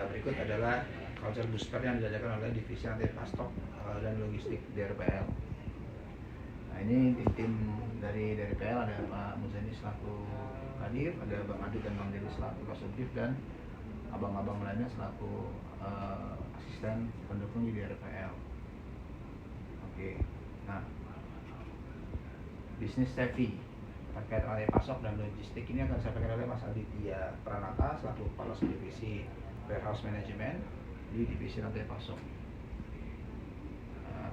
Berikut adalah culture booster yang dijalankan oleh divisi rantai pasok dan logistik DRPL. Nah, ini tim dari DRPL, ada Pak Muzani selaku Kadir, ada Bang Adit dan Bang Dedi selaku Kasubdit, dan abang-abang lainnya selaku asisten pendukung di DRPL. Oke. Nah, bisnis savvy terkait rantai pasok dan logistik ini akan disampaikan oleh Mas Aditya Pranata selaku Kepala Divisi Warehouse Management di divisi rantai pasok.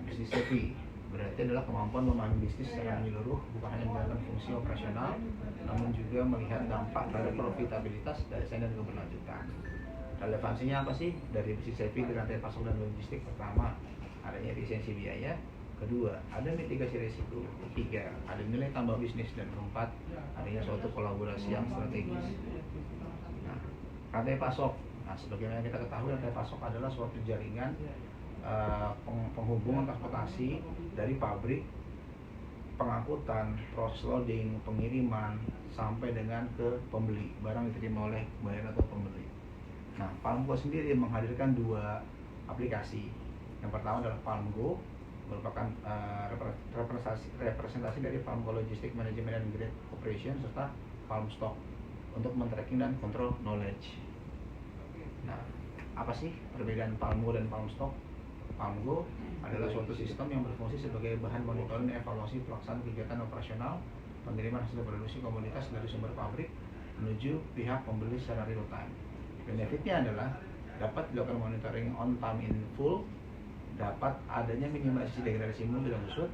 Bisnis savvy berarti adalah kemampuan memahami bisnis secara menyeluruh, bukan hanya menjalankan fungsi operasional, namun juga melihat dampak terhadap profitabilitas, desain dan keberlanjutan. Relevansinya apa sih dari bisnis savvy di rantai pasok dan logistik? Pertama, adanya efisiensi biaya. Kedua, ada mitigasi risiko. Ketiga, ada nilai tambah bisnis. Dan keempat, adanya suatu kolaborasi yang strategis. Nah, rantai pasok. Nah, sebagaimana kita ketahui, rantai pasok adalah suatu jaringan penghubungan transportasi dari pabrik, pengangkutan, proses loading, pengiriman, sampai dengan ke pembeli. Barang diterima oleh buyer atau pembeli. Nah, PalmGo sendiri menghadirkan dua aplikasi. Yang pertama adalah PalmGo, merupakan representasi dari PalmGo Logistic Management and Grid Operation, serta PalmStock untuk men-tracking dan kontrol knowledge. Nah, apa sih perbedaan PalmGo dan PalmStock? PalmGo adalah suatu sistem yang berfungsi sebagai bahan monitoring dan evaluasi pelaksanaan kegiatan operasional pengiriman hasil produksi komoditas dari sumber pabrik menuju pihak pembeli secara real time. Benefitnya adalah dapat dilakukan monitoring on time in full, dapat adanya minimalisasi degradasi mutu dan usut.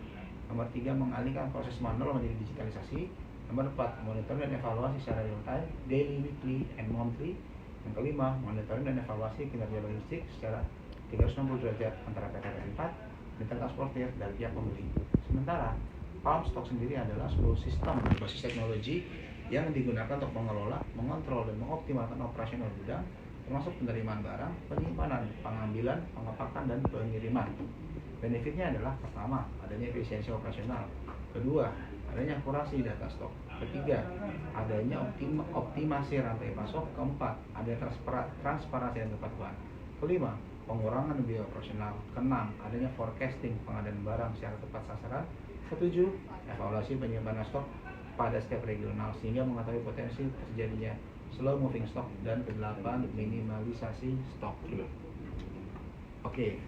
Nomor 3, mengalihkan proses manual menjadi digitalisasi. Nomor 4, monitoring dan evaluasi secara real time, daily, weekly, and monthly. Yang kelima, monitoring dan evaluasi kinerja logistik secara 360 derajat antara PT 4 dan transportir dari pihak pembeli. Sementara PalmStock sendiri adalah sebuah sistem berbasis teknologi yang digunakan untuk mengelola, mengontrol, dan mengoptimalkan operasional gudang, termasuk penerimaan barang, penyimpanan, pengambilan, pengepakan, dan pengiriman. Benefitnya adalah pertama, adanya efisiensi operasional. Kedua, adanya akurasi data stok. Ketiga, adanya optimasi rantai pasok. Keempat, ada transparansi dan kepatuhan. Kelima, pengurangan biaya operasional. Keenam, adanya forecasting pengadaan barang secara tepat sasaran. Ketujuh, evaluasi penyimpanan stok pada setiap regional sehingga mengetahui potensi terjadinya slow moving stock. Dan kedelapan, minimalisasi stok. Oke,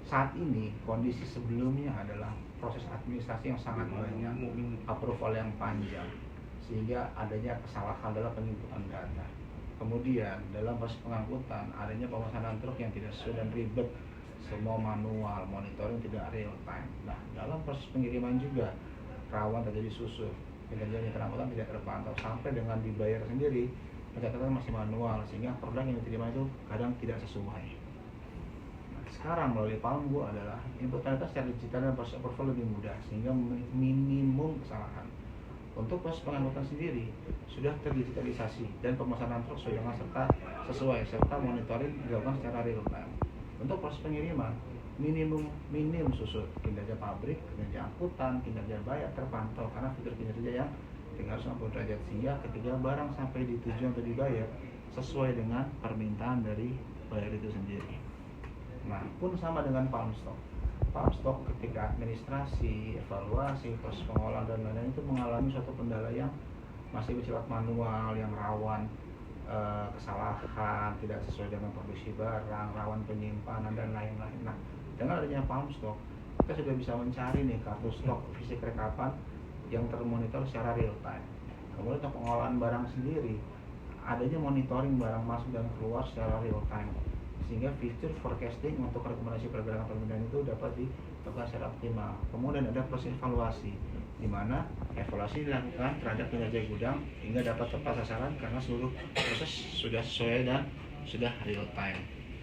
saat ini kondisi sebelumnya adalah proses administrasi yang sangat banyak, approval yang panjang, sehingga adanya kesalahan dalam penginputan data. Kemudian dalam proses pengangkutan adanya pemesanan truk yang tidak sesuai dan ribet, semua manual, monitoring tidak real time. Nah, dalam proses pengiriman juga rawan terjadi susut, kinerja pengangkutan tidak terpantau, sampai dengan dibayar sendiri pencatatan masih manual, sehingga produk yang diterima itu kadang tidak sesuai. Nah, sekarang melalui PalmGo adalah input data secara digital dan proses approval lebih mudah, sehingga minimum kesalahan. Untuk proses pengangkutan sendiri sudah terdigitalisasi dan pemesanan truk sesuai serta monitoring dilakukan secara real time. Untuk proses pengiriman minim susut, kinerja pabrik, kinerja angkutan, kinerja bayar terpantau karena fitur kinerja yang 360 derajat, sehingga ketika barang sampai di tujuan atau dibayar sesuai dengan permintaan dari buyer itu sendiri. Nah, pun sama dengan PalmStock. PalmStock ketika administrasi, evaluasi, proses pengolahan dan lain-lain itu mengalami suatu kendala yang masih bersifat manual, yang rawan kesalahan, tidak sesuai dengan produksi barang, rawan penyimpanan dan lain-lain. Nah, dengan adanya PalmStock, kita sudah bisa mencari nih kartu stok fisik rekapan yang termonitor secara real time. Kemudian untuk pengolahan barang sendiri, adanya monitoring barang masuk dan keluar secara real time, sehingga fitur forecasting untuk rekomendasi pergerakan permintaan itu dapat dilakukan secara optimal. Kemudian ada proses evaluasi, di mana evaluasi dilakukan terhadap kinerja gudang hingga dapat tepat sasaran karena seluruh proses sudah sesuai dan sudah real time.